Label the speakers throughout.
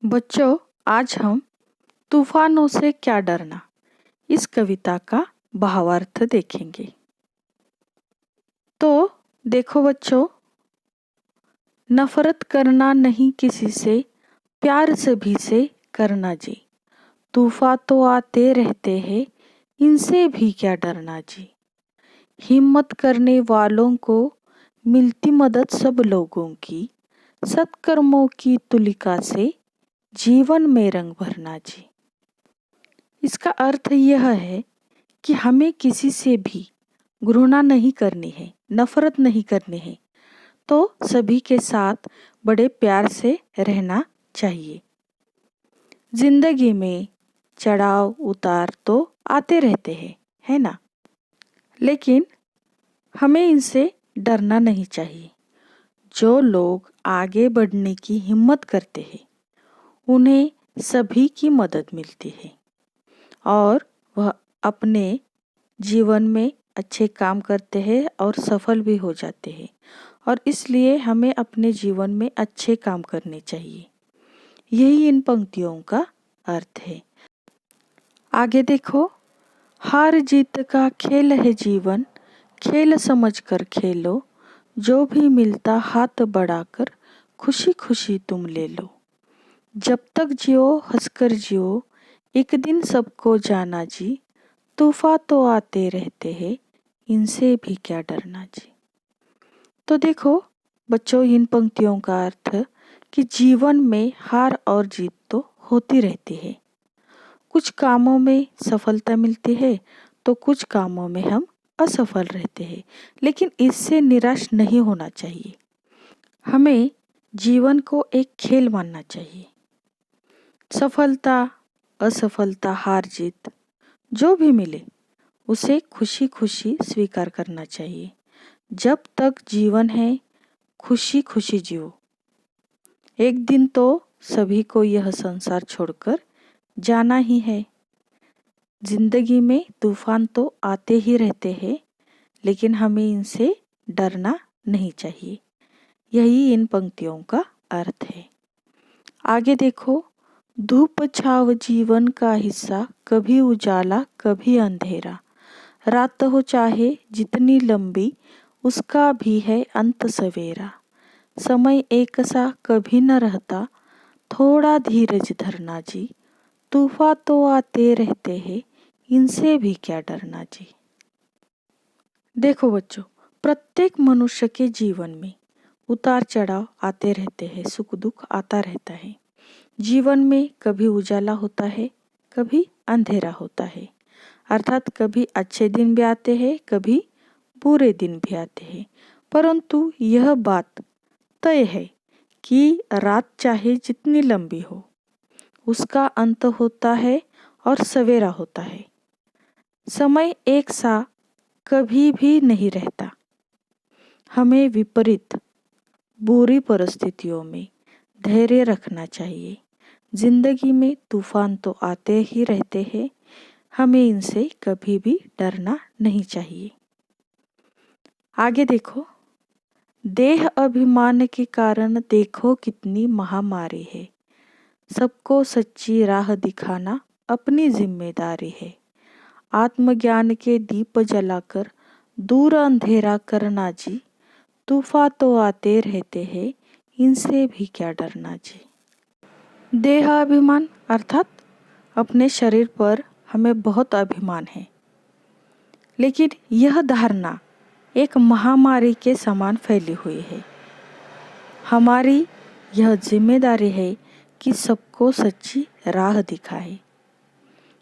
Speaker 1: बच्चों, आज हम तूफानों से क्या डरना इस कविता का भावार्थ देखेंगे। तो देखो बच्चों, नफरत करना नहीं किसी से, प्यार सभी से करना जी। तूफान तो आते रहते हैं, इनसे भी क्या डरना जी। हिम्मत करने वालों को मिलती मदद सब लोगों की, सत्कर्मों की तुलिका से जीवन में रंग भरना जी। इसका अर्थ यह है कि हमें किसी से भी घृणा नहीं करनी है, नफरत नहीं करनी है, तो सभी के साथ बड़े प्यार से रहना चाहिए। जिंदगी में चढ़ाव उतार तो आते रहते हैं, है ना? लेकिन हमें इनसे डरना नहीं चाहिए। जो लोग आगे बढ़ने की हिम्मत करते हैं, उन्हें सभी की मदद मिलती है और वह अपने जीवन में अच्छे काम करते हैं और सफल भी हो जाते हैं। और इसलिए हमें अपने जीवन में अच्छे काम करने चाहिए। यही इन पंक्तियों का अर्थ है। आगे देखो, हार जीत का खेल है जीवन, खेल समझकर खेलो, जो भी मिलता हाथ बढ़ाकर खुशी खुशी तुम ले लो। जब तक जियो हंसकर जियो, एक दिन सबको जाना जी। तूफान तो आते रहते हैं, इनसे भी क्या डरना जी। तो देखो बच्चों, इन पंक्तियों का अर्थ कि जीवन में हार और जीत तो होती रहती है। कुछ कामों में सफलता मिलती है तो कुछ कामों में हम असफल रहते हैं, लेकिन इससे निराश नहीं होना चाहिए। हमें जीवन को एक खेल मानना चाहिए। सफलता असफलता हार जीत जो भी मिले उसे खुशी खुशी स्वीकार करना चाहिए। जब तक जीवन है खुशी खुशी जियो। एक दिन तो सभी को यह संसार छोड़कर जाना ही है। जिंदगी में तूफान तो आते ही रहते हैं, लेकिन हमें इनसे डरना नहीं चाहिए। यही इन पंक्तियों का अर्थ है। आगे देखो, धूप छाव जीवन का हिस्सा, कभी उजाला कभी अंधेरा। रात हो चाहे जितनी लंबी, उसका भी है अंत सवेरा। समय एक सा कभी न रहता, थोड़ा धीरज धरना जी। तूफान तो आते रहते हैं, इनसे भी क्या डरना जी। देखो बच्चों, प्रत्येक मनुष्य के जीवन में उतार चढ़ाव आते रहते हैं, सुख दुख आता रहता है। जीवन में कभी उजाला होता है, कभी अंधेरा होता है। अर्थात कभी अच्छे दिन भी आते हैं, कभी बुरे दिन भी आते हैं। परंतु यह बात तय है कि रात चाहे जितनी लंबी हो, उसका अंत होता है और सवेरा होता है। समय एक सा कभी भी नहीं रहता। हमें विपरीत बुरी परिस्थितियों में धैर्य रखना चाहिए। जिंदगी में तूफान तो आते ही रहते हैं, हमें इनसे कभी भी डरना नहीं चाहिए। आगे देखो, देह अभिमान के कारण देखो कितनी महामारी है। सबको सच्ची राह दिखाना अपनी जिम्मेदारी है। आत्मज्ञान के दीप जलाकर दूर अंधेरा करना जी। तूफान तो आते रहते हैं, इनसे भी क्या डरना जी। देहाभिमान अर्थात अपने शरीर पर हमें बहुत अभिमान है, लेकिन यह धारणा एक महामारी के समान फैली हुई है। हमारी यह जिम्मेदारी है कि सबको सच्ची राह दिखाए।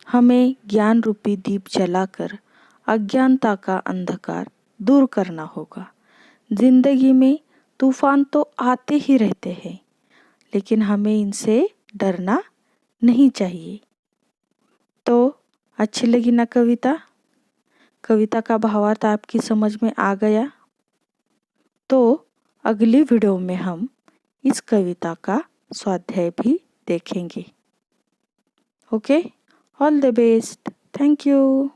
Speaker 1: हमें ज्ञान रूपी दीप जलाकर अज्ञानता का अंधकार दूर करना होगा। जिंदगी में तूफान तो आते ही रहते हैं, लेकिन हमें इनसे डरना नहीं चाहिए। तो अच्छी लगी ना कविता? कविता का भावार्थ आपकी समझ में आ गया? तो अगली वीडियो में हम इस कविता का स्वाध्याय भी देखेंगे। Okay, all the best, thank you.